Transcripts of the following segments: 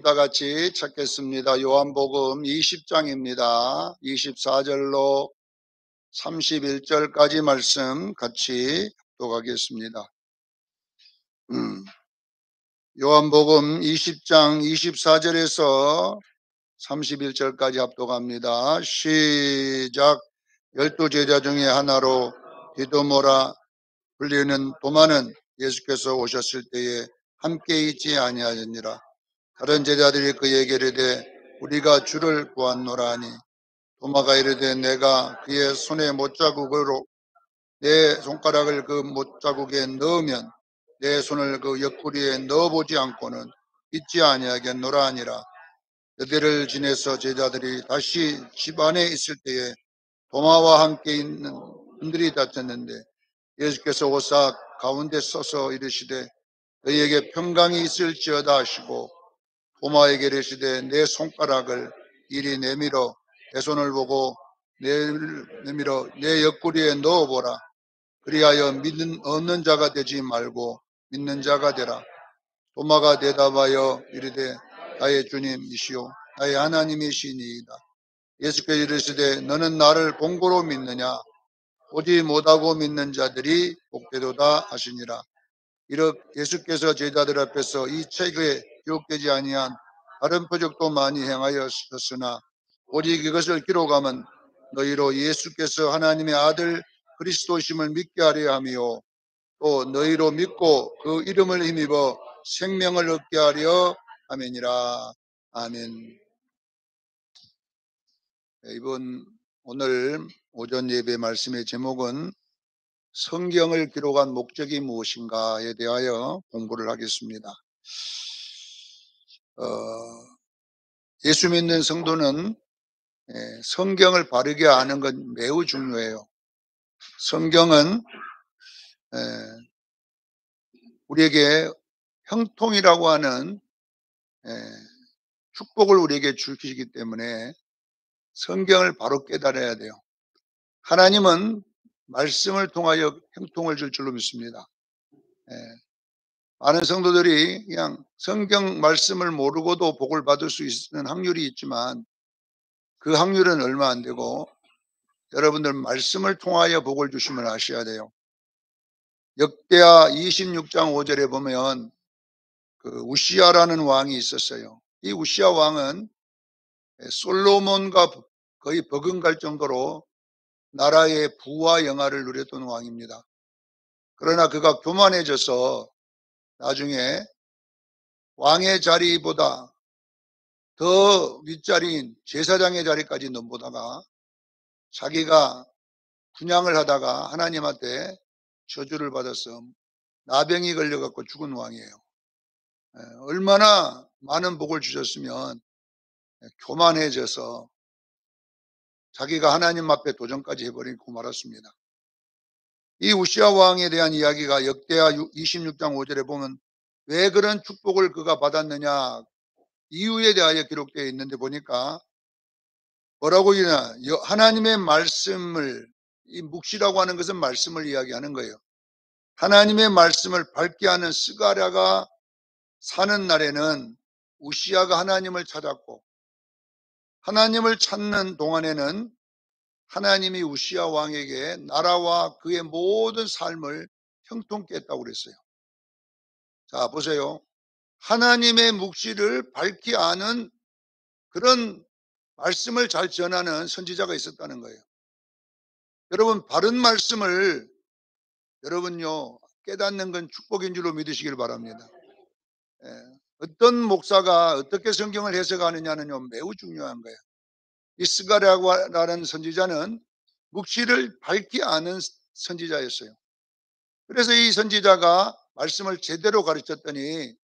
다 같이 찾겠습니다. 요한복음 20장입니다. 24절로 31절까지 말씀 같이 독하겠습니다. 요한복음 20장 24절에서 31절까지 합독합니다. 시작. 12제자 중에 하나로 디도모라 불리는 도마는 예수께서 오셨을 때에 함께 있지 아니하였느니라. 다른 제자들이 그에게 이르되 우리가 주를 보았노라 하니 도마가 이르되 내가 그의 손에 못자국으로 내 손가락을 그 못자국에 넣으면 내 손을 그 옆구리에 넣어보지 않고는 믿지 아니하겠노라 하니라. 여대를 지내서 제자들이 다시 집 안에 있을 때에 도마와 함께 있는 분들이 다쳤는데 예수께서 오사 가운데 서서 이르시되 너희에게 평강이 있을지어다 하시고 도마에게 이르시되 내 손가락을 이리 내밀어 내 손을 보고 내밀어 내 옆구리에 넣어보라. 그리하여 믿는 없는 자가 되지 말고 믿는 자가 되라. 도마가 대답하여 이르되 나의 주님이시오 나의 하나님이시니이다. 예수께서 이르시되 너는 나를 본고로 믿느냐? 보지 못하고 믿는 자들이 복되도다 하시니라. 이렇게 예수께서 제자들 앞에서 이 책에 기록되지 아니한 다른 표적도 많이 행하였으나 오직 이것을 기록하면 너희로 예수께서 하나님의 아들 그리스도심을 믿게 하려 함이요 또 너희로 믿고 그 이름을 힘입어 생명을 얻게 하려 함이니라. 아멘. 오늘 오전 예배 말씀의 제목은 성경을 기록한 목적이 무엇인가에 대하여 공부를 하겠습니다. 예수 믿는 성도는 성경을 바르게 아는 건 매우 중요해요. 성경은 우리에게 형통이라고 하는 축복을 우리에게 주시기 때문에 성경을 바로 깨달아야 돼요. 하나님은 말씀을 통하여 형통을 줄 줄로 믿습니다. 많은 성도들이 그냥 성경 말씀을 모르고도 복을 받을 수 있는 확률이 있지만 그 확률은 얼마 안 되고 여러분들 말씀을 통하여 복을 주심을 아셔야 돼요. 역대하 26장 5절에 보면 그 우시아라는 왕이 있었어요. 이 우시아 왕은 솔로몬과 거의 버금갈 정도로 나라의 부와 영화를 누렸던 왕입니다. 그러나 그가 교만해져서 나중에 왕의 자리보다 더 윗자리인 제사장의 자리까지 넘보다가 자기가 분양을 하다가 하나님한테 저주를 받아서 나병이 걸려갖고 죽은 왕이에요. 얼마나 많은 복을 주셨으면 교만해져서 자기가 하나님 앞에 도전까지 해버리고 말았습니다. 이 우시아 왕에 대한 이야기가 역대하 26장 5절에 보면 왜 그런 축복을 그가 받았느냐 이유에 대하여 기록되어 있는데 보니까 뭐라고 하냐 하나님의 말씀을 이 묵시라고 하는 것은 말씀을 이야기하는 거예요. 하나님의 말씀을 밝게 하는 스가랴가 사는 날에는 우시아가 하나님을 찾았고 하나님을 찾는 동안에는 하나님이 우시아 왕에게 나라와 그의 모든 삶을 형통케 했다고 그랬어요. 자 보세요. 하나님의 묵시를 밝히 아는 그런 말씀을 잘 전하는 선지자가 있었다는 거예요. 여러분 바른 말씀을 여러분요 깨닫는 건 축복인 줄로 믿으시길 바랍니다. 어떤 목사가 어떻게 성경을 해석하느냐는요 매우 중요한 거예요. 이 스가랴라는 선지자는 묵시를 밝히 아는 선지자였어요. 그래서 이 선지자가 말씀을 제대로 가르쳤더니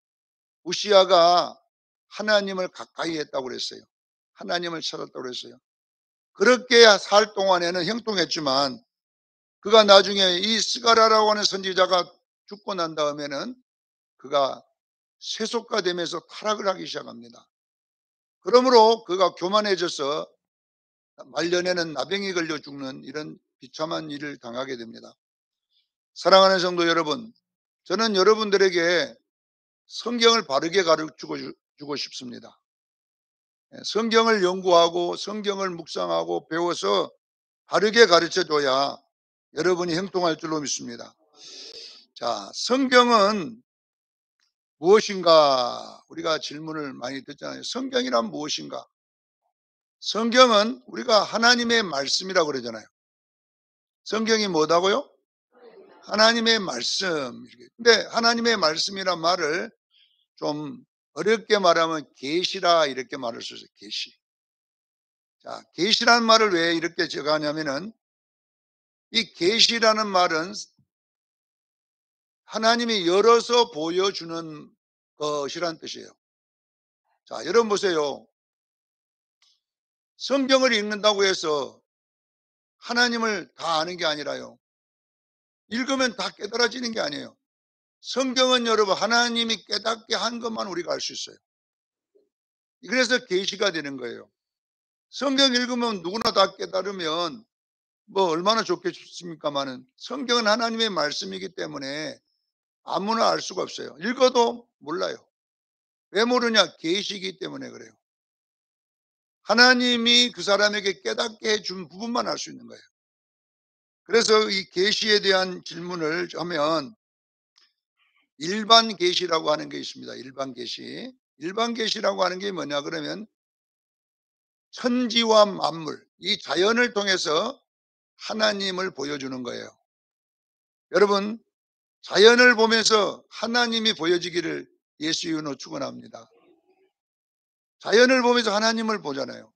우시아가 하나님을 가까이 했다고 그랬어요. 하나님을 찾았다고 그랬어요. 그렇게 살 동안에는 형통했지만 그가 나중에 이 스가랴라고 하는 선지자가 죽고 난 다음에는 그가 세속화되면서 타락을 하기 시작합니다. 그러므로 그가 교만해져서 말년에는 나병이 걸려 죽는 이런 비참한 일을 당하게 됩니다. 사랑하는 성도 여러분, 저는 여러분들에게 성경을 바르게 가르치고 주고 싶습니다. 예, 성경을 연구하고 성경을 묵상하고 배워서 바르게 가르쳐 줘야 여러분이 형통할 줄로 믿습니다. 자, 성경은 무엇인가? 우리가 질문을 많이 듣잖아요. 성경이란 무엇인가? 성경은 우리가 하나님의 말씀이라고 그러잖아요. 성경이 뭐다고요? 하나님의 말씀. 근데 하나님의 말씀이란 말을 좀 어렵게 말하면 계시라 이렇게 말할 수 있어요. 계시. 자, 계시라는 말을 왜 이렇게 적어하냐면은 이 계시라는 말은 하나님이 열어서 보여주는 것이란 뜻이에요. 자, 여러분 보세요. 성경을 읽는다고 해서 하나님을 다 아는 게 아니라요. 읽으면 다 깨달아지는 게 아니에요. 성경은 여러분 하나님이 깨닫게 한 것만 우리가 알 수 있어요. 그래서 계시가 되는 거예요. 성경 읽으면 누구나 다 깨달으면 뭐 얼마나 좋겠습니까마는 성경은 하나님의 말씀이기 때문에 아무나 알 수가 없어요. 읽어도 몰라요. 왜 모르냐? 계시이기 때문에 그래요. 하나님이 그 사람에게 깨닫게 해준 부분만 알 수 있는 거예요. 그래서 이 계시에 대한 질문을 하면 일반 계시라고 하는 게 있습니다. 일반 계시. 일반 계시라고 하는 게 뭐냐 그러면 천지와 만물, 이 자연을 통해서 하나님을 보여주는 거예요. 여러분, 자연을 보면서 하나님이 보여지기를 예수 이름으로 축원합니다. 자연을 보면서 하나님을 보잖아요.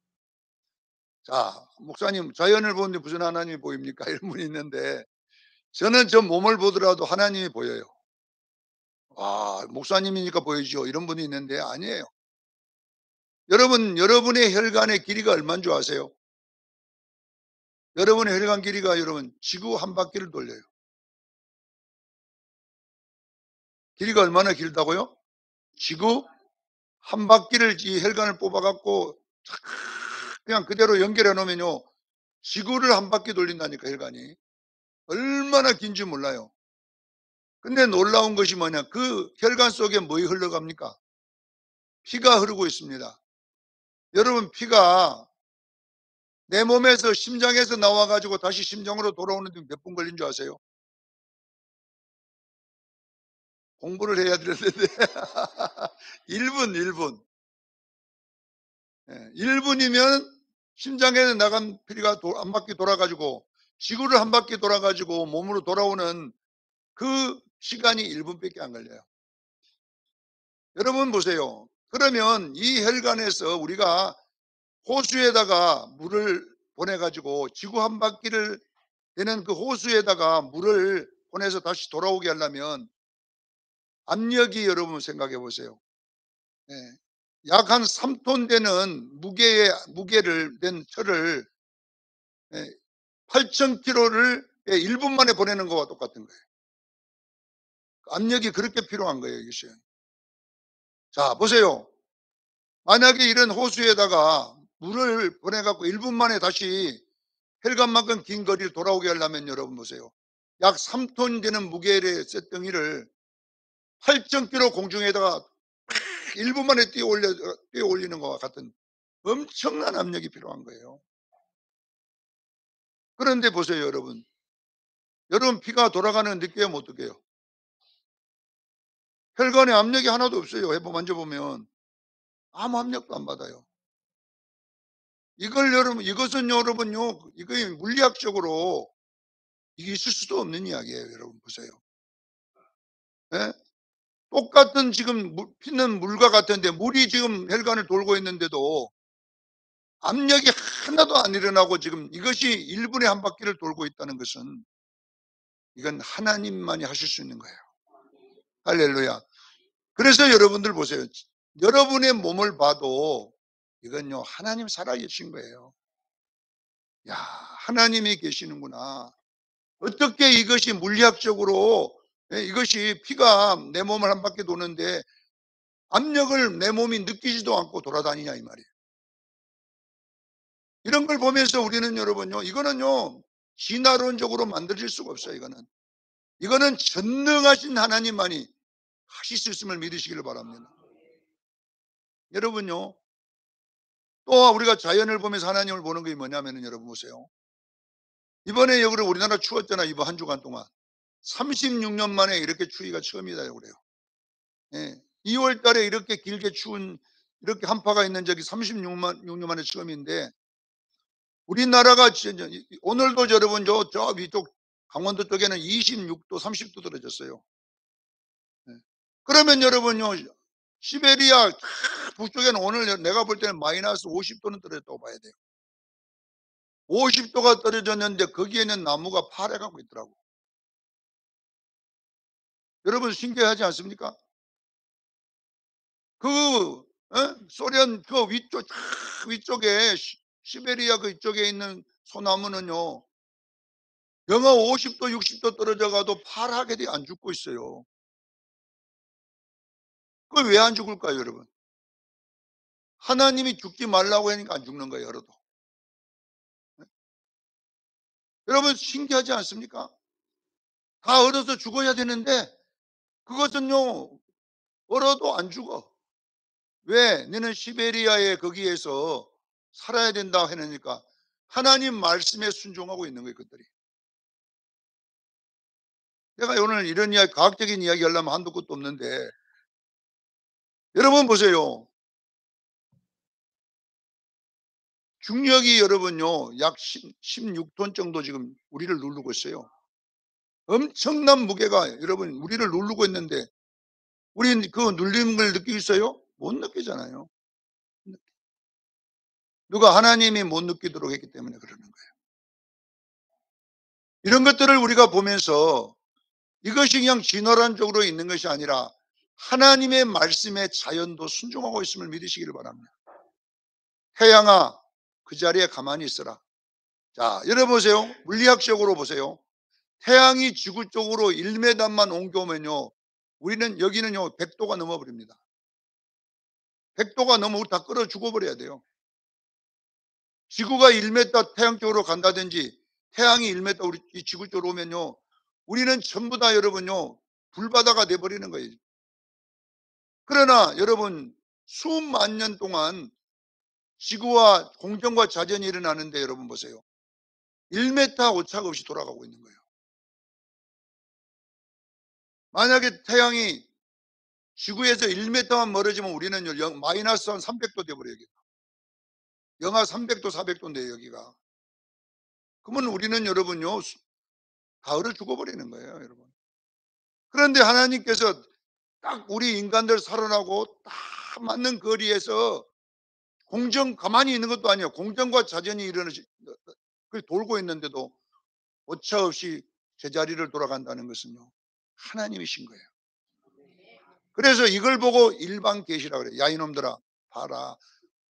자, 목사님, 자연을 보는데 무슨 하나님이 보입니까? 이런 분이 있는데 저는 저 몸을 보더라도 하나님이 보여요. 아, 목사님이니까 보이죠. 이런 분이 있는데 아니에요. 여러분, 여러분의 혈관의 길이가 얼마인 줄 아세요? 여러분의 혈관 길이가 여러분 지구 한 바퀴를 돌려요. 길이가 얼마나 길다고요? 지구 한 바퀴를 이 혈관을 뽑아갖고 그냥 그대로 연결해 놓으면요. 지구를 한 바퀴 돌린다니까 혈관이. 얼마나 긴지 몰라요. 근데 놀라운 것이 뭐냐. 그 혈관 속에 뭐가 흘러갑니까? 피가 흐르고 있습니다. 여러분 피가 내 몸에서 심장에서 나와가지고 다시 심장으로 돌아오는데 몇 분 걸린 줄 아세요? 공부를 해야 되는데 1분 1분 1분이면 심장에서 나간 피가 한 바퀴 돌아가지고 지구를 한 바퀴 돌아가지고 몸으로 돌아오는 그 시간이 1분밖에 안 걸려요. 여러분 보세요. 그러면 이 혈관에서 우리가 호수에다가 물을 보내가지고 지구 한 바퀴를 되는 그 호수에다가 물을 보내서 다시 돌아오게 하려면 압력이 여러분 생각해 보세요. 약 한 3톤 되는 무게를 된 철을 8,000km를 1분 만에 보내는 거와 똑같은 거예요. 압력이 그렇게 필요한 거예요, 이것이. 자, 보세요. 만약에 이런 호수에다가 물을 보내갖고 1분 만에 다시 혈관만큼 긴 거리를 돌아오게 하려면 여러분 보세요. 약 3톤 되는 무게의 쇳덩이를 8,000km 공중에다가 1분 만에 뛰어 올리는 것과 같은 엄청난 압력이 필요한 거예요. 그런데 보세요, 여러분. 여러분 피가 돌아가는 느껴요, 못 느껴요? 혈관에 압력이 하나도 없어요. 해보 만져보면 아무 압력도 안 받아요. 이것은 여러분요, 이거 물리학적으로 이게 있을 수도 없는 이야기예요. 여러분 보세요. 예? 똑같은 지금 피는 물과 같은데 물이 지금 혈관을 돌고 있는데도 압력이 하나도 안 일어나고 지금 이것이 1분에 한 바퀴를 돌고 있다는 것은 이건 하나님만이 하실 수 있는 거예요. 할렐루야. 그래서 여러분들 보세요. 여러분의 몸을 봐도 이건요, 하나님 살아계신 거예요. 야, 하나님이 계시는구나. 어떻게 이것이 물리학적으로 이것이 피가 내 몸을 한 바퀴 도는데 압력을 내 몸이 느끼지도 않고 돌아다니냐 이 말이에요. 이런 걸 보면서 우리는 여러분요, 이거는요, 진화론적으로 만들어질 수가 없어요. 이거는 전능하신 하나님만이 하실 수 있음을 믿으시기를 바랍니다. 여러분요. 또 우리가 자연을 보면서 하나님을 보는 게 뭐냐면은 여러분 보세요. 이번에 여기를 우리나라 추웠잖아요. 이번 한 주간 동안. 36년 만에 이렇게 추위가 처음이다 그래요. 예. 2월 달에 이렇게 길게 추운 이렇게 한파가 있는 적이 36년 만에 처음인데 우리나라가 진짜 오늘도 여러분 저 위쪽 강원도 쪽에는 26도, 30도 떨어졌어요. 예. 그러면 여러분요. 시베리아 북쪽에는 오늘 내가 볼 때는 마이너스 50도는 떨어졌다고 봐야 돼요. 50도가 떨어졌는데 거기에는 나무가 파래가고 있더라고. 여러분 신기하지 않습니까? 그 소련 그 위쪽에 시베리아 그 이쪽에 있는 소나무는요. 영하 50도 60도 떨어져 가도 파랗게 안 죽고 있어요. 그걸 왜 안 죽을까요, 여러분? 하나님이 죽지 말라고 하니까 안 죽는 거예요, 얼어도. 여러분 신기하지 않습니까? 다 얼어서 죽어야 되는데 그것은요. 얼어도 안 죽어. 왜? 너는 시베리아의 거기에서 살아야 된다 해놓으니까 하나님 말씀에 순종하고 있는 거예요, 그들이. 내가 오늘 이런 이야기, 과학적인 이야기 하려면 한도 끝도 없는데 여러분 보세요. 중력이 여러분요 약 16톤 정도 지금 우리를 누르고 있어요. 엄청난 무게가 여러분 우리를 누르고 있는데 우리는 그 눌림을 느끼겠어요? 못 느끼잖아요. 누가 하나님이 못 느끼도록 했기 때문에 그러는 거예요. 이런 것들을 우리가 보면서 이것이 그냥 진화론적으로 있는 것이 아니라 하나님의 말씀에 자연도 순종하고 있음을 믿으시기를 바랍니다. 태양아 그 자리에 가만히 있어라. 자, 여러분 보세요. 물리학적으로 보세요. 태양이 지구 쪽으로 1m만 옮겨오면요. 우리는 여기는요 100도가 넘어버립니다. 100도가 넘어 우리 다 끓어 죽어버려야 돼요. 지구가 1m 태양 쪽으로 간다든지 태양이 1m 우리 이 지구 쪽으로 오면요. 우리는 전부 다 여러분요. 불바다가 돼버리는 거예요. 그러나 여러분 수만 년 동안 지구와 공정과 자전이 일어나는데 여러분 보세요. 1m 오차가 없이 돌아가고 있는 거예요. 만약에 태양이 지구에서 1m만 멀어지면 우리는 마이너스 한 300도 돼버려요. 여기가. 영하 300도, 400도인데 여기가. 그러면 우리는 여러분요 다 얼어 죽어버리는 거예요, 여러분. 그런데 하나님께서 딱 우리 인간들 살아나고 딱 맞는 거리에서 가만히 있는 것도 아니에요. 공정과 자전이 돌고 있는데도 오차 없이 제자리를 돌아간다는 것은요. 하나님이신 거예요. 그래서 이걸 보고 일반 계시라 그래요. 야 이놈들아 봐라.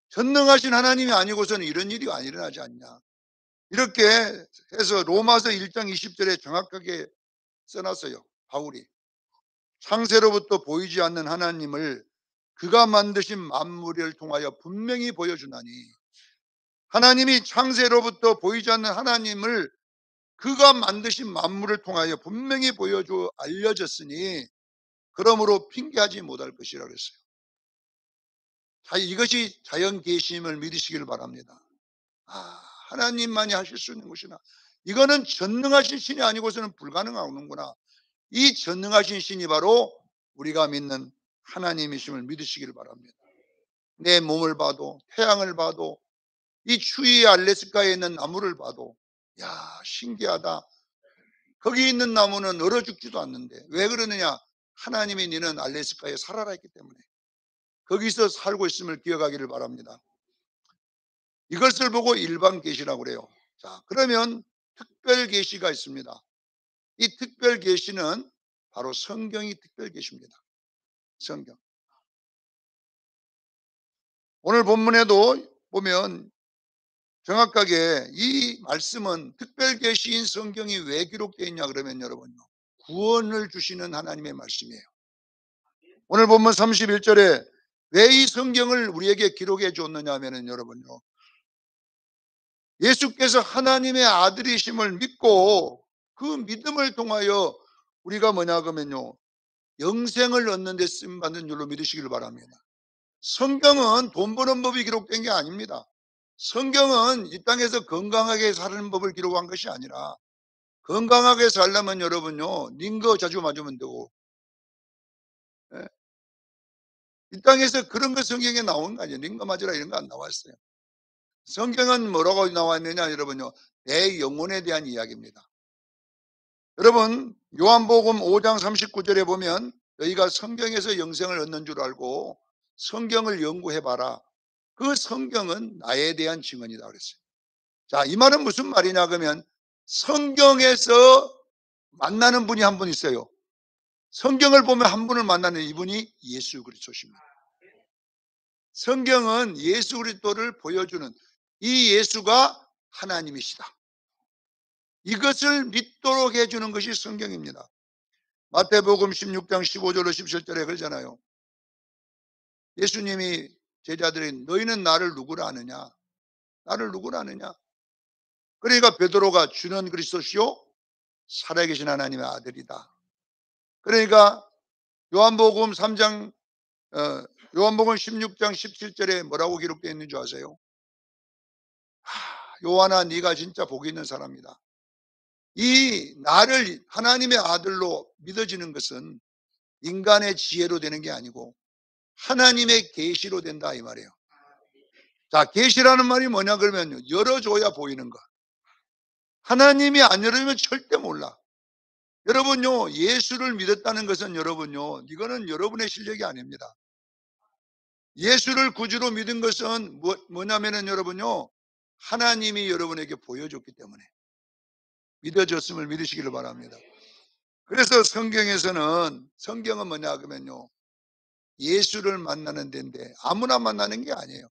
전능하신 하나님이 아니고서는 이런 일이 안 일어나지 않냐. 이렇게 해서 로마서 1장 20절에 정확하게 써놨어요. 바울이. 창세로부터 보이지 않는 하나님을 그가 만드신 만물을 통하여 분명히 보여주나니 하나님이 창세로부터 보이지 않는 하나님을 그가 만드신 만물을 통하여 분명히 알려졌으니 그러므로 핑계하지 못할 것이라 그랬어요. 자, 이것이 자연 계심을 믿으시길 바랍니다. 하나님만이 하실 수 있는 것이나 이거는 전능하신 신이 아니고서는 불가능하구나. 이 전능하신 신이 바로 우리가 믿는 하나님이심을 믿으시길 바랍니다. 내 몸을 봐도 태양을 봐도 이 추위 알래스카에 있는 나무를 봐도 야 신기하다. 거기 있는 나무는 얼어 죽지도 않는데 왜 그러느냐? 하나님이 너는 알래스카에 살아라 했기 때문에 거기서 살고 있음을 기억하기를 바랍니다. 이것을 보고 일반 계시라고 그래요. 자, 그러면 특별 계시가 있습니다. 이 특별 계시는 바로 성경이 특별 계시입니다. 성경. 오늘 본문에도 보면 정확하게 이 말씀은 특별 계시인 성경이 왜 기록되어 있냐 그러면 여러분요. 구원을 주시는 하나님의 말씀이에요. 오늘 본문 31절에 왜 이 성경을 우리에게 기록해 줬느냐 하면은 여러분요. 예수께서 하나님의 아들이심을 믿고 그 믿음을 통하여 우리가 뭐냐 그러면요. 영생을 얻는 데 쓰임받는 줄로 믿으시길 바랍니다. 성경은 돈 버는 법이 기록된 게 아닙니다. 성경은 이 땅에서 건강하게 사는 법을 기록한 것이 아니라 건강하게 살려면 여러분요, 링거 자주 맞으면 되고, 예? 이 땅에서 그런 거 성경에 나온 거 아니에요. 링거 맞으라 이런 거 안 나왔어요. 성경은 뭐라고 나와 있느냐 여러분요, 내 영혼에 대한 이야기입니다. 여러분 요한복음 5장 39절에 보면 너희가 성경에서 영생을 얻는 줄 알고 성경을 연구해 봐라. 그 성경은 나에 대한 증언이다 그랬어요. 자, 이 말은 무슨 말이냐 그러면 성경에서 만나는 분이 한 분 있어요. 성경을 보면 한 분을 만나는 이분이 예수 그리스도십니다. 성경은 예수 그리스도를 보여주는, 이 예수가 하나님이시다, 이것을 믿도록 해주는 것이 성경입니다. 마태복음 16장 15절로 17절에 그러잖아요. 예수님이 제자들이 너희는 나를 누구라 아느냐, 나를 누구라 아느냐. 그러니까 베드로가 주는 그리스도시요 살아계신 하나님의 아들이다. 그러니까 요한복음 3장 요한복음 16장 17절에 뭐라고 기록되어 있는 줄 아세요? 요한아 네가 진짜 복이 있는 사람이다. 이 나를 하나님의 아들로 믿어지는 것은 인간의 지혜로 되는 게 아니고 하나님의 계시로 된다 이 말이에요. 자, 계시라는 말이 뭐냐 그러면요, 열어줘야 보이는 것. 하나님이 안 열어주면 절대 몰라. 여러분요, 예수를 믿었다는 것은 여러분요, 이거는 여러분의 실력이 아닙니다. 예수를 구주로 믿은 것은 뭐냐면은 여러분요, 하나님이 여러분에게 보여줬기 때문에 믿어졌음을 믿으시기를 바랍니다. 그래서 성경은 뭐냐 그러면요, 예수를 만나는 데인데 아무나 만나는 게 아니에요.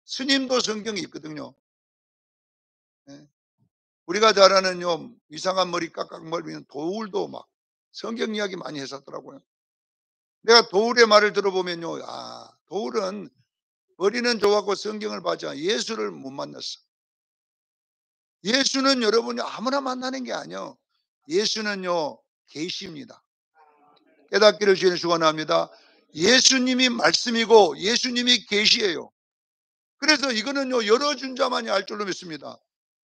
스님도 성경이 있거든요. 예. 우리가 잘 아는요, 이상한 머리 깍깍머리는 도울도 막 성경 이야기 많이 했었더라고요. 내가 도울의 말을 들어보면요, 도울은 머리는 좋았고 성경을 봤지 예수를 못 만났어. 예수는 여러분이 아무나 만나는 게 아니에요. 예수는요, 계시입니다. 깨닫기를 주의 축원합니다. 예수님이 말씀이고 예수님이 계시예요. 그래서 이거는요, 열어준 자만이 알 줄로 믿습니다.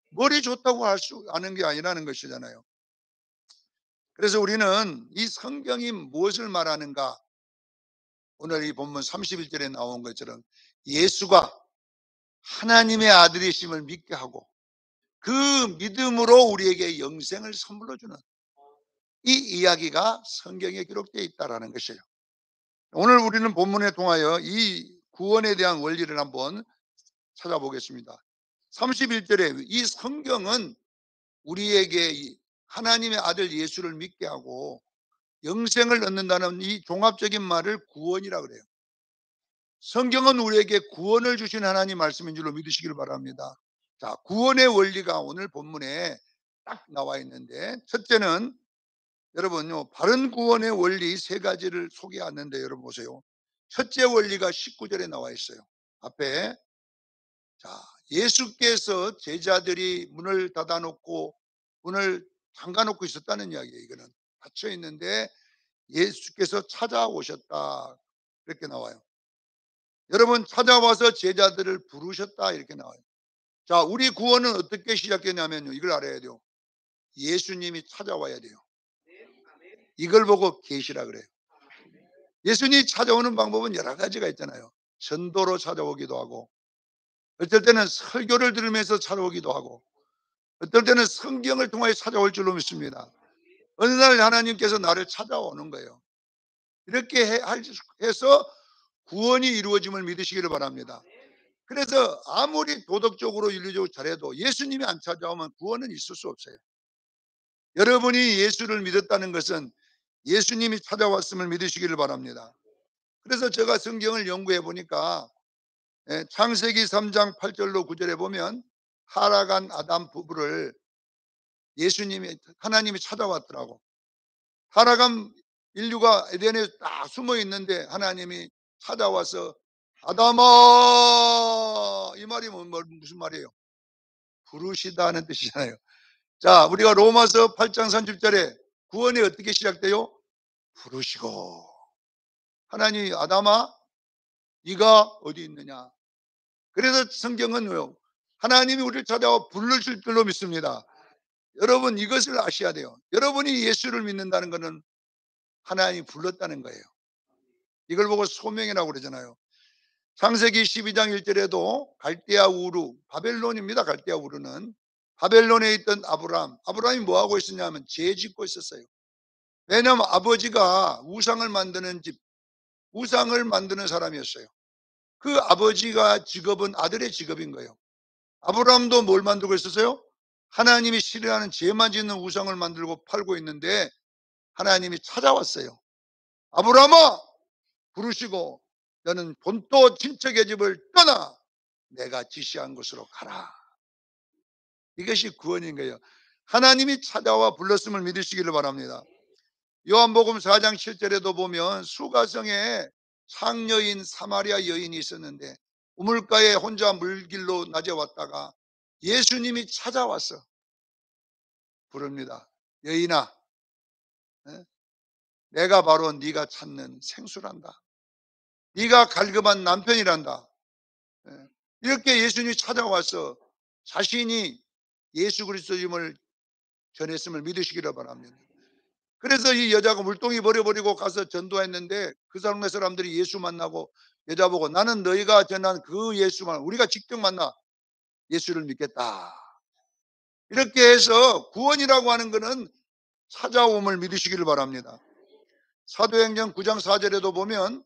머리 좋다고 할 수 아는 게 아니라는 것이잖아요. 그래서 우리는 이 성경이 무엇을 말하는가, 오늘 이 본문 31절에 나온 것처럼 예수가 하나님의 아들이심을 믿게 하고 그 믿음으로 우리에게 영생을 선물로 주는 이 이야기가 성경에 기록되어 있다는 것이에요. 오늘 우리는 본문에 통하여 이 구원에 대한 원리를 한번 찾아보겠습니다. 31절에 이 성경은 우리에게 하나님의 아들 예수를 믿게 하고 영생을 얻는다는 이 종합적인 말을 구원이라 그래요. 성경은 우리에게 구원을 주신 하나님 말씀인 줄로 믿으시기를 바랍니다. 자, 구원의 원리가 오늘 본문에 딱 나와 있는데, 첫째는 여러분요, 바른 구원의 원리 세 가지를 소개하는데 여러분 보세요. 첫째 원리가 19절에 나와 있어요. 앞에. 자, 예수께서 제자들이 문을 닫아놓고 문을 잠가놓고 있었다는 이야기예요. 이거는 닫혀 있는데 예수께서 찾아오셨다 이렇게 나와요. 여러분, 찾아와서 제자들을 부르셨다 이렇게 나와요. 자, 우리 구원은 어떻게 시작되냐면요, 이걸 알아야 돼요. 예수님이 찾아와야 돼요. 이걸 보고 계시라 그래요. 예수님이 찾아오는 방법은 여러 가지가 있잖아요. 전도로 찾아오기도 하고, 어떨 때는 설교를 들으면서 찾아오기도 하고, 어떨 때는 성경을 통해 찾아올 줄로 믿습니다. 어느 날 하나님께서 나를 찾아오는 거예요. 이렇게 해서 구원이 이루어짐을 믿으시기를 바랍니다. 그래서 아무리 도덕적으로 윤리적으로 잘해도 예수님이 안 찾아오면 구원은 있을 수 없어요. 여러분이 예수를 믿었다는 것은 예수님이 찾아왔음을 믿으시기를 바랍니다. 그래서 제가 성경을 연구해 보니까 창세기 3장 8절로 9절에 보면 타락한 아담 부부를 하나님이 찾아왔더라고. 타락한 인류가 에덴에 딱 숨어 있는데 하나님이 찾아와서 아담아, 이 말이 무슨 말이에요? 부르시다는 뜻이잖아요. 자, 우리가 로마서 8장 30절에 구원이 어떻게 시작돼요? 부르시고, 하나님이 아담아 네가 어디 있느냐. 그래서 성경은 왜요? 하나님이 우리를 찾아와 부르실 줄로 믿습니다. 여러분 이것을 아셔야 돼요. 여러분이 예수를 믿는다는 것은 하나님이 불렀다는 거예요. 이걸 보고 소명이라고 그러잖아요. 창세기 12장 1절에도 갈대아 우루, 바벨론입니다. 갈대아 우루는 바벨론에 있던 아브라함이 뭐 하고 있었냐면 죄 짓고 있었어요. 왜냐하면 아버지가 우상을 만드는 집, 우상을 만드는 사람이었어요. 그 아버지가 직업은 아들의 직업인 거예요. 아브라함도 뭘 만들고 있었어요? 하나님이 싫어하는 죄만 짓는 우상을 만들고 팔고 있는데 하나님이 찾아왔어요. 아브라함아, 부르시고 너는 본토 친척의 집을 떠나 내가 지시한 곳으로 가라. 이것이 구원인 거예요. 하나님이 찾아와 불렀음을 믿으시기를 바랍니다. 요한복음 4장 7절에도 보면 수가성에 상여인 사마리아 여인이 있었는데 우물가에 혼자 물길로 낮에 왔다가 예수님이 찾아와서 부릅니다. 여인아, 내가 바로 네가 찾는 생수란다. 네가 갈급한 남편이란다. 이렇게 예수님이 찾아와서 자신이 예수 그리스도임을 전했음을 믿으시기를 바랍니다. 그래서 이 여자가 물동이 버려버리고 가서 전도했는데 그 동네 사람들이 예수 만나고 여자 보고 나는 너희가 전한 그 예수만 우리가 직접 만나 예수를 믿겠다. 이렇게 해서 구원이라고 하는 것은 찾아옴을 믿으시기를 바랍니다. 사도행전 9장 4절에도 보면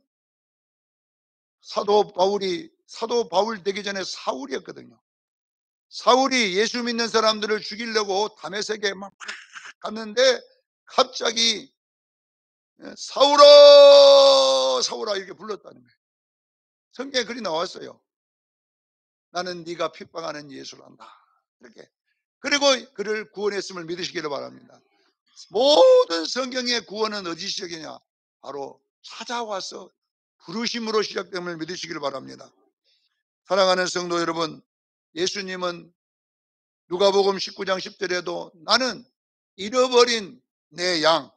사도 바울 되기 전에 사울이었거든요. 사울이 예수 믿는 사람들을 죽이려고 다메섹에 막 갔는데 갑자기 사울아 사울아 이렇게 불렀다는 거예요. 성경에 글이 나왔어요. 나는 네가 핍박하는 예수를 안다. 이렇게. 그리고 그를 구원했음을 믿으시기를 바랍니다. 모든 성경의 구원은 어디 시작이냐? 바로 찾아와서 부르심으로 시작됨을 믿으시기를 바랍니다. 사랑하는 성도 여러분, 예수님은 누가복음 19장 10절에도 나는 잃어버린 내 양,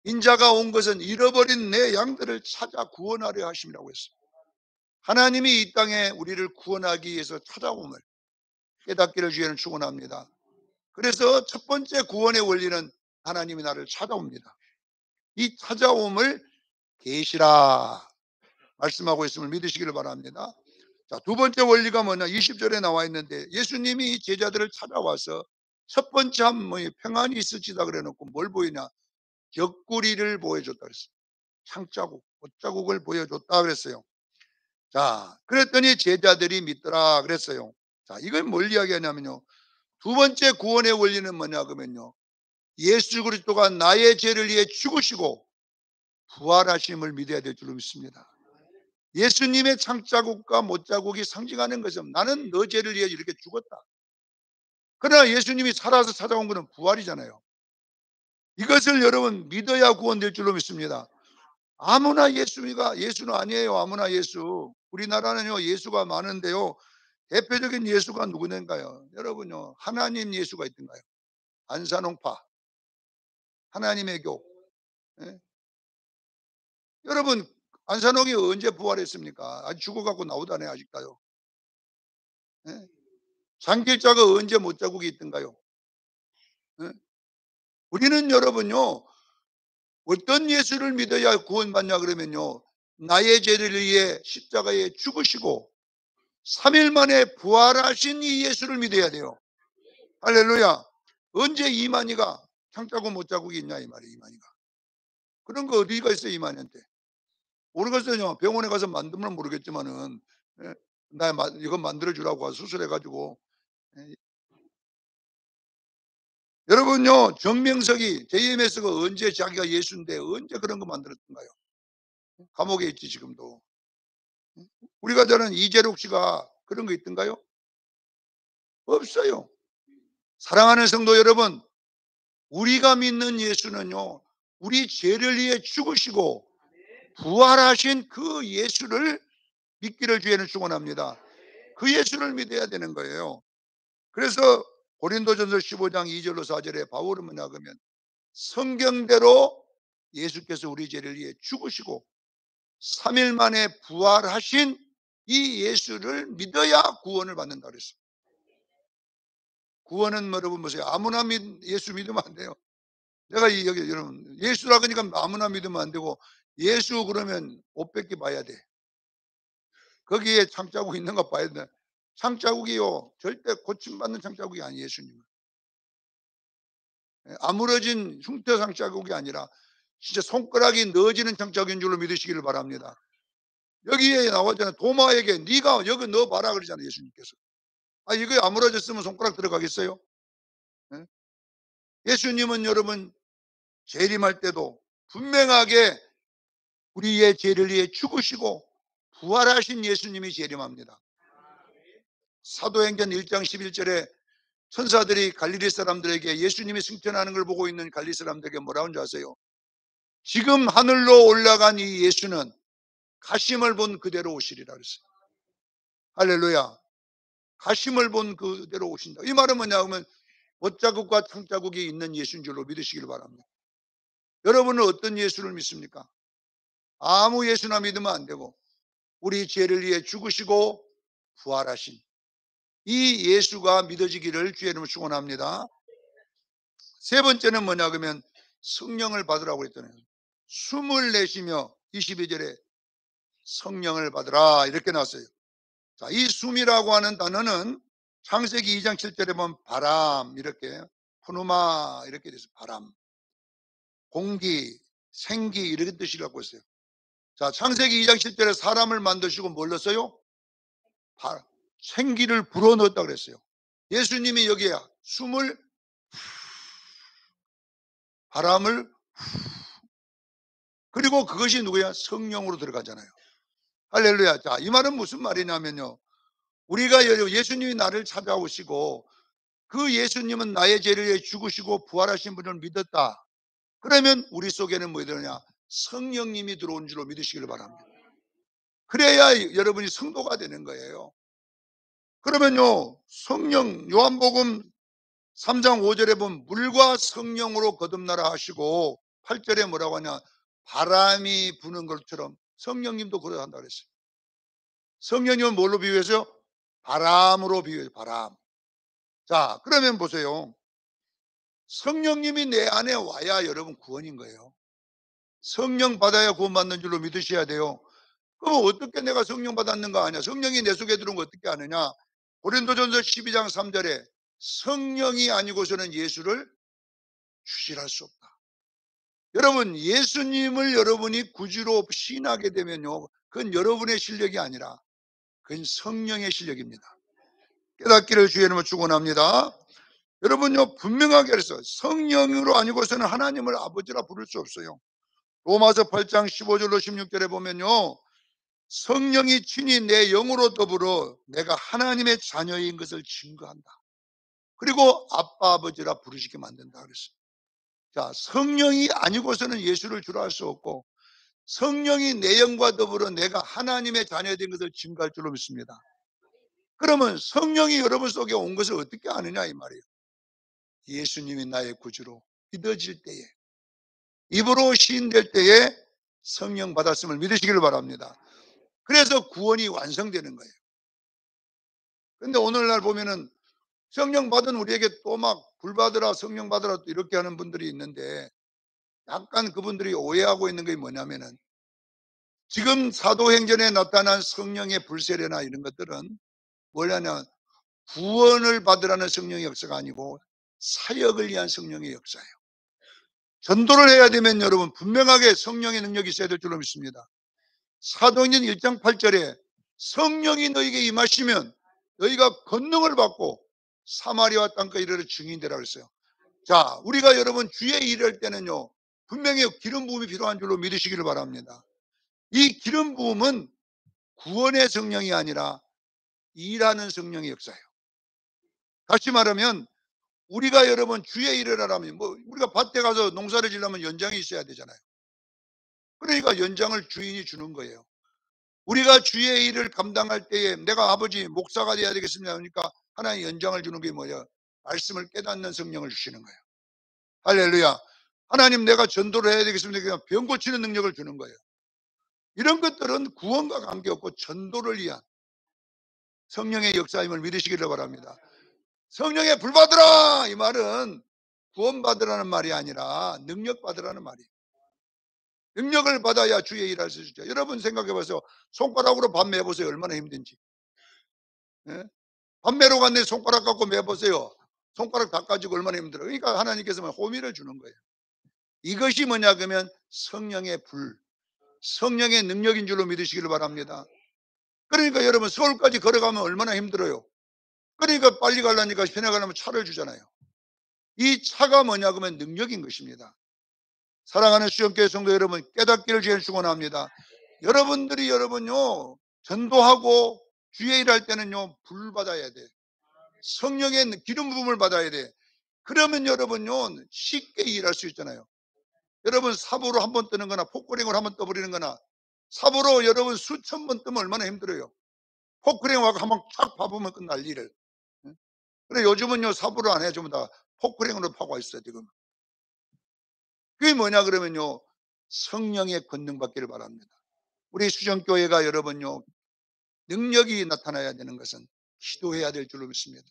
인자가 온 것은 잃어버린 내 양들을 찾아 구원하려 하심이라고 했어요. 하나님이 이 땅에 우리를 구원하기 위해서 찾아옴을 깨닫기를 주에는 축원합니다. 그래서 첫 번째 구원의 원리는 하나님이 나를 찾아옵니다. 이 찾아옴을 계시라 말씀하고 있음을 믿으시기를 바랍니다. 자, 두 번째 원리가 뭐냐? 20절에 나와 있는데 예수님이 제자들을 찾아와서 첫 번째 한문이 평안이 있을지다 그래 놓고 뭘 보이냐? 옆구리를 보여줬다 그랬어요. 창자국, 옷자국을 보여줬다 그랬어요. 자, 그랬더니 제자들이 믿더라 그랬어요. 자, 이건 뭘 이야기하냐면요. 두 번째 구원의 원리는 뭐냐 그러면요. 예수 그리스도가 나의 죄를 위해 죽으시고 부활하심을 믿어야 될 줄로 믿습니다. 예수님의 창자국과 못자국이 상징하는 것은 나는 너 죄를 위해 이렇게 죽었다. 그러나 예수님이 살아서 찾아온 것은 부활이잖아요. 이것을 여러분 믿어야 구원될 줄로 믿습니다. 아무나 예수는 아니에요. 아무나 예수. 우리나라는요 예수가 많은데요. 대표적인 예수가 누구인가요? 여러분요 하나님 예수가 있던가요? 안산홍파 하나님의 교. 예? 여러분 안산홍이 언제 부활했습니까? 아직 죽어갖고 나오다네 아직도요. 예? 장길자가 언제 못자국이 있던가요? 예? 우리는 여러분요 어떤 예수를 믿어야 구원받냐 그러면요 나의 죄를 위해 십자가에 죽으시고 3일 만에 부활하신 이 예수를 믿어야 돼요. 할렐루야. 언제 이만희가 창자국 못자국이 있냐 이 말이에요. 이만희가 그런 거 어디가 있어요 이만희한테. 모르겠어요. 병원에 가서 만들면 모르겠지만은 예, 나 이거 만들어 주라고 수술해 가지고 예. 여러분요 정명석이 JMS가 언제 자기가 예수인데 언제 그런 거 만들었던가요? 감옥에 있지 지금도. 우리가 저는 이재록 씨가 그런 거 있던가요? 없어요. 사랑하는 성도 여러분, 우리가 믿는 예수는요, 우리 죄를 위해 죽으시고 부활하신 그 예수를 믿기를 주에는 축원합니다. 그 예수를 믿어야 되는 거예요. 그래서 고린도전서 15장 2절로 4절에 바울은 뭐냐 그러면 성경대로 예수께서 우리 죄를 위해 죽으시고 3일 만에 부활하신 이 예수를 믿어야 구원을 받는다 그랬어요. 구원은 뭐 여러분 보세요. 아무나 예수 믿으면 안 돼요. 내가 여기 여러분 예수라 그러니까 아무나 믿으면 안 되고 예수 그러면 옷 뺏기 봐야 돼. 거기에 창자국 있는 거 봐야 돼. 창자국이요. 절대 고침받는 창자국이 아니에요, 예수님은. 예, 아물어진 흉터 창자국이 아니라 진짜 손가락이 넣어지는 창자국인 줄로 믿으시기를 바랍니다. 여기에 나왔잖아요. 도마에게 네가 여기 넣어봐라 그러잖아요, 예수님께서. 아, 이거 아물어졌으면 손가락 들어가겠어요? 예? 예수님은 여러분 재림할 때도 분명하게 우리의 죄를 위해 죽으시고 부활하신 예수님이 재림합니다. 사도행전 1장 11절에 천사들이 갈릴리 사람들에게 예수님이 승천하는 걸 보고 있는 갈릴리 사람들에게 뭐라고 하는지 아세요? 지금 하늘로 올라간 이 예수는 가심을 본 그대로 오시리라 그랬어요. 할렐루야. 가심을 본 그대로 오신다. 이 말은 뭐냐 하면 옷자국과 창자국이 있는 예수인 줄로 믿으시길 바랍니다. 여러분은 어떤 예수를 믿습니까? 아무 예수나 믿으면 안 되고 우리 죄를 위해 죽으시고 부활하신 이 예수가 믿어지기를 주의 이름으로 축원합니다. 세 번째는 뭐냐 그러면 성령을 받으라고 했잖아요. 숨을 내쉬며 22절에 성령을 받으라 이렇게 나왔어요. 자, 이 숨이라고 하는 단어는 창세기 2장 7절에 보면 바람 이렇게 푸누마 이렇게 돼서 바람, 공기, 생기 이렇게 뜻이라고 했어요. 자, 창세기 2장 7절에 사람을 만드시고 뭘 넣었어요? 생기를 불어넣었다 그랬어요. 예수님이 여기에 숨을 바람을 그리고 그것이 누구야? 성령으로 들어가잖아요. 할렐루야. 자, 이 말은 무슨 말이냐면요. 우리가 예수님이 나를 찾아오시고 그 예수님은 나의 죄를 위해 죽으시고 부활하신 분을 믿었다. 그러면 우리 속에는 뭐 되느냐? 성령님이 들어온 줄로 믿으시기를 바랍니다. 그래야 여러분이 성도가 되는 거예요. 그러면요, 성령, 요한복음 3장 5절에 보면 물과 성령으로 거듭나라 하시고 8절에 뭐라고 하냐? 바람이 부는 것처럼 성령님도 그러다 한다 그랬어요. 성령님은 뭘로 비유했어요? 바람으로 비유해요. 바람. 자, 그러면 보세요. 성령님이 내 안에 와야 여러분 구원인 거예요. 성령 받아야 구원받는 줄로 믿으셔야 돼요. 그럼 어떻게 내가 성령 받았는가 하냐? 성령이 내 속에 들어온 거 어떻게 아느냐? 고린도전서 12장 3절에 성령이 아니고서는 예수를 주실할 수 없다. 여러분, 예수님을 여러분이 구주로 신하게 되면요, 그건 여러분의 실력이 아니라 그건 성령의 실력입니다. 깨닫기를 주의 이름으로 축원합니다. 여러분요, 분명하게 그래서 성령으로 아니고서는 하나님을 아버지라 부를 수 없어요. 로마서 8장 15절로 16절에 보면요, 성령이 친히 내 영으로 더불어 내가 하나님의 자녀인 것을 증거한다. 그리고 아빠 아버지라 부르시게 만든다 그랬어요. 자, 성령이 아니고서는 예수를 주라 할 수 없고 성령이 내 영과 더불어 내가 하나님의 자녀된 것을 증거할 줄로 믿습니다. 그러면 성령이 여러분 속에 온 것을 어떻게 아느냐 이 말이에요. 예수님이 나의 구주로 믿어질 때에, 입으로 시인될 때에 성령 받았음을 믿으시기를 바랍니다. 그래서 구원이 완성되는 거예요. 근데 오늘날 보면은 성령 받은 우리에게 또 막 불 받으라 성령 받으라 이렇게 하는 분들이 있는데 약간 그분들이 오해하고 있는 게 뭐냐면은 지금 사도행전에 나타난 성령의 불세례나 이런 것들은 뭐냐면 구원을 받으라는 성령의 역사가 아니고 사역을 위한 성령의 역사예요. 전도를 해야 되면 여러분 분명하게 성령의 능력이 있어야 될 줄로 믿습니다. 사도행전 1장 8절에 성령이 너희에게 임하시면 너희가 권능을 받고 사마리아 땅까지 이르러 증인되라 그랬어요. 자, 우리가 여러분 주의 일을 할 때는요 분명히 기름 부음이 필요한 줄로 믿으시기를 바랍니다. 이 기름 부음은 구원의 성령이 아니라 일하는 성령의 역사예요. 다시 말하면 우리가 여러분 주의 일을 하려면 뭐 우리가 밭에 가서 농사를 지려면 연장이 있어야 되잖아요. 그러니까 연장을 주인이 주는 거예요. 우리가 주의 일을 감당할 때에 내가 아버지 목사가 돼야 되겠습니다 하니까 하나님 연장을 주는 게 뭐예요? 말씀을 깨닫는 성령을 주시는 거예요. 할렐루야. 하나님 내가 전도를 해야 되겠습니다. 그냥 병 고치는 능력을 주는 거예요. 이런 것들은 구원과 관계없고 전도를 위한 성령의 역사임을 믿으시기를 바랍니다. 성령의 불 받으라 이 말은 구원받으라는 말이 아니라 능력 받으라는 말이에요. 능력을 받아야 주의 일할 수 있죠. 여러분 생각해 보세요. 손가락으로 밥 매보세요. 얼마나 힘든지. 예? 밥 매러 갔는데 손가락 갖고 매보세요. 손가락 닦아지고 얼마나 힘들어요. 그러니까 하나님께서 호미를 주는 거예요. 이것이 뭐냐 그러면 성령의 불, 성령의 능력인 줄로 믿으시기를 바랍니다. 그러니까 여러분 서울까지 걸어가면 얼마나 힘들어요. 그러니까 빨리 가려니까 편에 가려면 차를 주잖아요. 이 차가 뭐냐 그러면 능력인 것입니다. 사랑하는 수영교회 성도 여러분, 깨닫기를 제일 축원합니다. 여러분요 전도하고 주의 일할 때는요 불 받아야 돼. 성령의 기름 부음을 받아야 돼. 그러면 여러분요 쉽게 일할 수 있잖아요. 여러분 삽으로 한 번 뜨는 거나 포크랭으로 한 번 떠버리는 거나 삽으로 여러분 수천 번 뜨면 얼마나 힘들어요. 포크랭하고 한 번 쫙 밟으면 끝날 일을. 예? 그래 요즘은요 삽으로 안 해. 전부 다 포크랭으로 파고 있어요 지금. 그게 뭐냐 그러면요 성령의 권능 받기를 바랍니다. 우리 수정교회가 여러분요 능력이 나타나야 되는 것은 기도해야 될 줄로 믿습니다.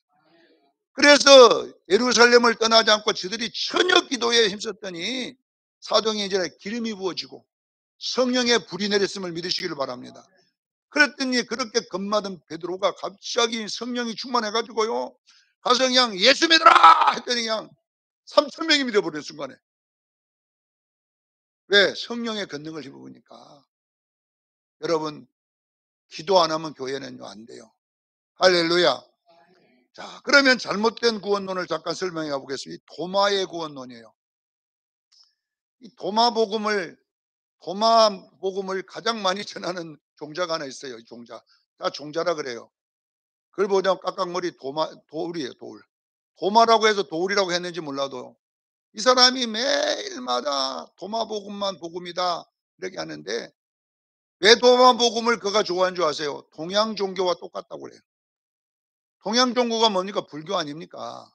그래서 예루살렘을 떠나지 않고 저들이 전혀 기도에 힘썼더니 사도행전에 기름이 부어지고 성령의 불이 내렸음을 믿으시기를 바랍니다. 그랬더니 그렇게 겁맞은 베드로가 갑자기 성령이 충만해 가지고요 가서 그냥 예수 믿어라 했더니 그냥 3천 명이 믿어버린 순간에. 왜? 성령의 권능을 입으니까. 여러분 기도 안 하면 교회는요 안 돼요. 할렐루야. 자, 그러면 잘못된 구원론을 잠깐 설명해 보겠습니다. 이 도마의 구원론이에요. 이 도마복음을 가장 많이 전하는 종자가 하나 있어요. 이 종자. 다 종자라 그래요. 그걸 보면 깍깍머리 돌이에요, 돌. 도마라고 해서 돌이라고 했는지 몰라도 이 사람이 매일마다 도마복음만 복음이다 이렇게 하는데 왜 도마복음을 그가 좋아하는 줄 아세요? 동양 종교와 똑같다고 그래요. 동양 종교가 뭡니까? 불교 아닙니까?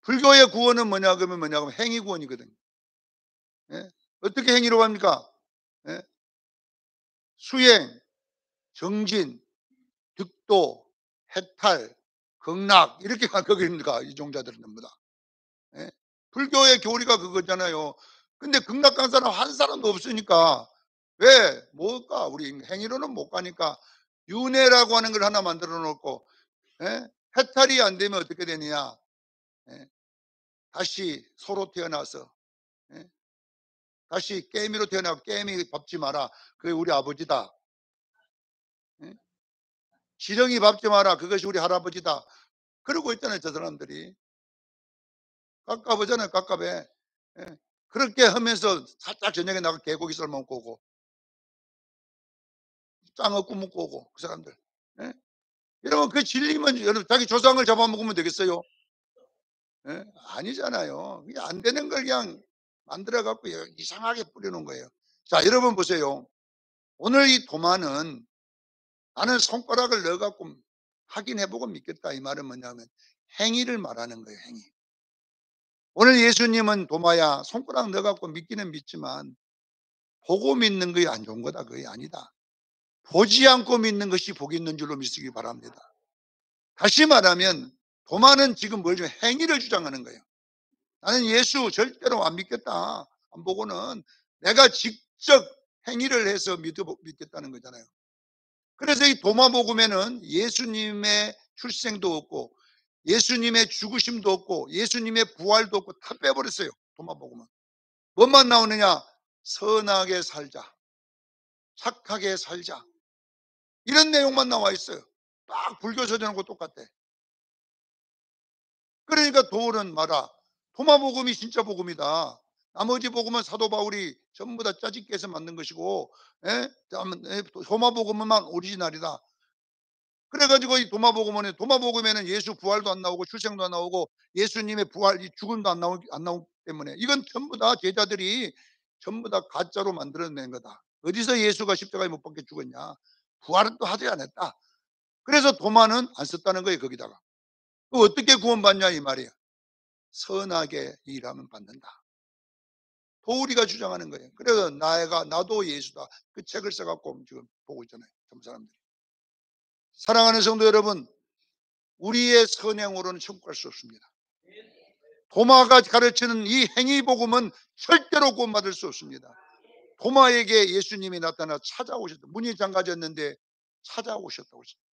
불교의 구원은 뭐냐 그러면 행위 구원이거든요. 예? 어떻게 행위로 합니까? 예? 수행, 정진, 득도, 해탈, 극락 이렇게 간 거입니까? 이 종자들은 전부 다. 예? 불교의 교리가 그거잖아요. 근데 극락 간 사람 한 사람도 없으니까 왜? 뭘까? 우리 행위로는 못 가니까 윤회라고 하는 걸 하나 만들어 놓고 예? 해탈이 안 되면 어떻게 되느냐? 예? 다시 소로 태어나서 예? 다시 깨미로 태어나고 깨미 밟지 마라. 그게 우리 아버지다. 예? 지렁이 밟지 마라. 그것이 우리 할아버지다. 그러고 있잖아요, 저 사람들이. 깝깝하잖아요, 깝깝해. 예. 그렇게 하면서 살짝 저녁에 나가 개고기 삶아 먹고 오고, 짱어 구먹고 오고, 그 사람들. 예? 이러면 그 진리면 여러분 자기 조상을 잡아먹으면 되겠어요? 예? 아니잖아요. 그게 안 되는 걸 그냥 만들어 갖고 이상하게 뿌려놓은 거예요. 자, 여러분 보세요. 오늘 이 도마는 나는 손가락을 넣어 갖고 확인해 보고 믿겠다 이 말은 뭐냐면 행위를 말하는 거예요, 행위. 오늘 예수님은 도마야 손가락 넣어 갖고 믿기는 믿지만 보고 믿는 것이 안 좋은 거다. 그게 아니다. 보지 않고 믿는 것이 복이 있는 줄로 믿으시기 바랍니다. 다시 말하면 도마는 지금 뭘 좀 행위를 주장하는 거예요. 나는 예수 절대로 안 믿겠다. 안 보고는 내가 직접 행위를 해서 믿겠다는 거잖아요. 그래서 이 도마복음에는 예수님의 출생도 없고 예수님의 죽으심도 없고 예수님의 부활도 없고 다 빼버렸어요. 도마복음은. 뭐만 나오느냐? 선하게 살자. 착하게 살자. 이런 내용만 나와 있어요. 딱 불교 서전하고 똑같대. 그러니까 도는 마라. 도마복음이 진짜 복음이다. 나머지 복음은 사도 바울이 전부 다 짜집기 해서 만든 것이고 예? 도마복음만 오리지널이다. 그래가지고 이 도마복음에는 예수 부활도 안 나오고 출생도 안 나오고 예수님의 부활, 죽음도 안 나오기 때문에 이건 전부 다 제자들이 전부 다 가짜로 만들어낸 거다. 어디서 예수가 십자가에 못 박혀 죽었냐? 부활은 또 하지 않았다. 그래서 도마는 안 썼다는 거예요 거기다가. 어떻게 구원받냐 이 말이에요. 선하게 일하면 받는다. 도우리가 주장하는 거예요. 그래서 나도 예수다. 그 책을 써갖고 지금 보고 있잖아요. 전 사람들이. 사랑하는 성도 여러분, 우리의 선행으로는 천국 갈 수 없습니다. 도마가 가르치는 이 행위복음은 절대로 구원받을 수 없습니다. 도마에게 예수님이 나타나 찾아오셨다. 문이 잠가졌는데 찾아오셨다고 했습니다.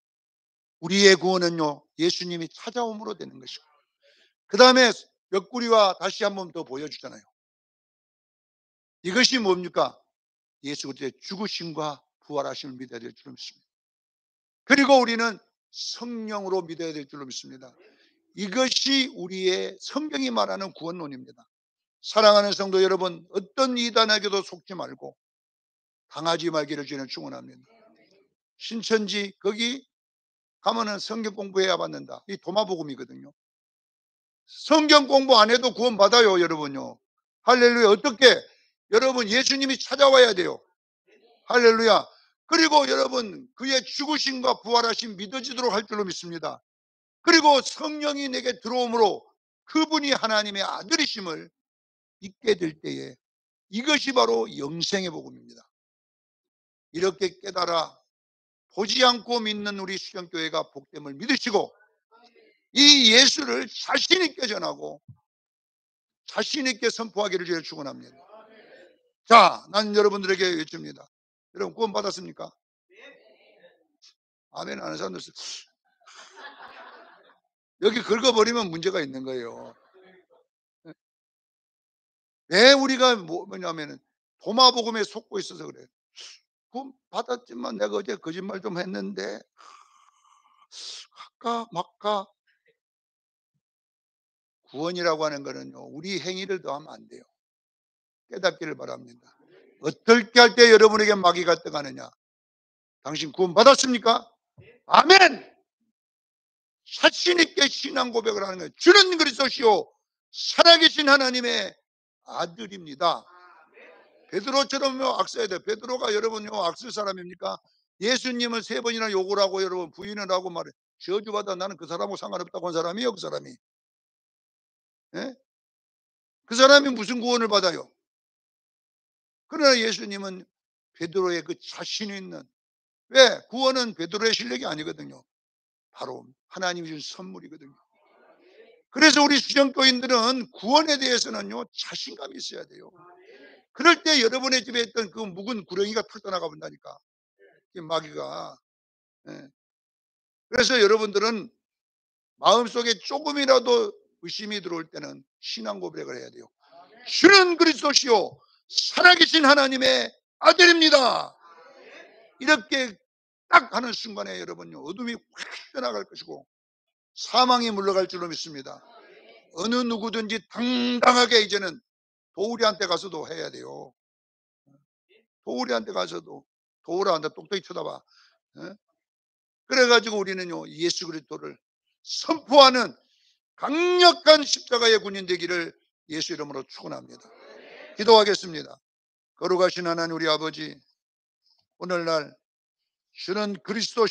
우리의 구원은요, 예수님이 찾아옴으로 되는 것이고, 그 다음에 옆구리와 다시 한번 더 보여주잖아요. 이것이 뭡니까? 예수 그리스도의 죽으심과 부활하심을 믿어야 될 줄로 믿습니다. 그리고 우리는 성령으로 믿어야 될 줄로 믿습니다. 이것이 우리의 성경이 말하는 구원론입니다. 사랑하는 성도 여러분, 어떤 이단에게도 속지 말고 당하지 말기를 주는 축원합니다. 신천지 거기 가면은 성경 공부해야 받는다. 이 도마복음이거든요. 성경 공부 안 해도 구원 받아요, 여러분요. 할렐루야. 어떻게? 여러분 예수님이 찾아와야 돼요. 할렐루야. 그리고 여러분 그의 죽으심과 부활하심 믿어지도록 할 줄로 믿습니다. 그리고 성령이 내게 들어오므로 그분이 하나님의 아들이심을 잊게 될 때에 이것이 바로 영생의 복음입니다. 이렇게 깨달아 보지 않고 믿는 우리 수정교회가 복됨을 믿으시고 이 예수를 자신 있게 전하고 자신 있게 선포하기를 주여 축원합니다. 자, 난 여러분들에게 여쭙니다. 여러분 구원 받았습니까? 아멘 하는 사람들 여기 긁어버리면 문제가 있는 거예요. 왜 우리가 뭐냐면은 도마복음에 속고 있어서 그래요. 구원 받았지만 내가 어제 거짓말 좀 했는데 할까 말까. 구원이라고 하는 거는요, 우리 행위를 더하면 안 돼요. 깨닫기를 바랍니다. 어떻게 할 때 여러분에게 마귀가 떠가느냐? 당신 구원 받았습니까? 아멘! 자신 있게 신앙 고백을 하는 거예요. 주는 그리스도시요 살아계신 하나님의 아들입니다. 베드로처럼 악써야 돼요. 베드로가 여러분요 악쓸 사람입니까? 예수님을 3번이나 욕을 하고 여러분 부인을 하고 말해. 저주받아 나는 그 사람하고 상관없다고 한 사람이에요. 그 사람이. 예? 그 사람이 무슨 구원을 받아요? 그러나 예수님은 베드로의 그 자신 있는, 왜? 구원은 베드로의 실력이 아니거든요. 바로 하나님이 준 선물이거든요. 그래서 우리 수정교인들은 구원에 대해서는요 자신감이 있어야 돼요. 그럴 때 여러분의 집에 있던 그 묵은 구렁이가 탁 떠나가 본다니까. 마귀가. 예. 그래서 여러분들은 마음속에 조금이라도 의심이 들어올 때는 신앙 고백을 해야 돼요. 주는 그리스도시요 살아계신 하나님의 아들입니다. 이렇게 딱 하는 순간에 여러분요 어둠이 확 떠나갈 것이고 사망이 물러갈 줄로 믿습니다. 어느 누구든지 당당하게 이제는 도우리한테 가서도 해야 돼요. 도우리한테 가서도 도우라한테 똑똑히 쳐다봐. 예? 그래가지고 우리는요 예수 그리스도를 선포하는 강력한 십자가의 군인 되기를 예수 이름으로 축원합니다. 기도하겠습니다. 거룩하신 하나님 우리 아버지, 오늘날 주는 그리스도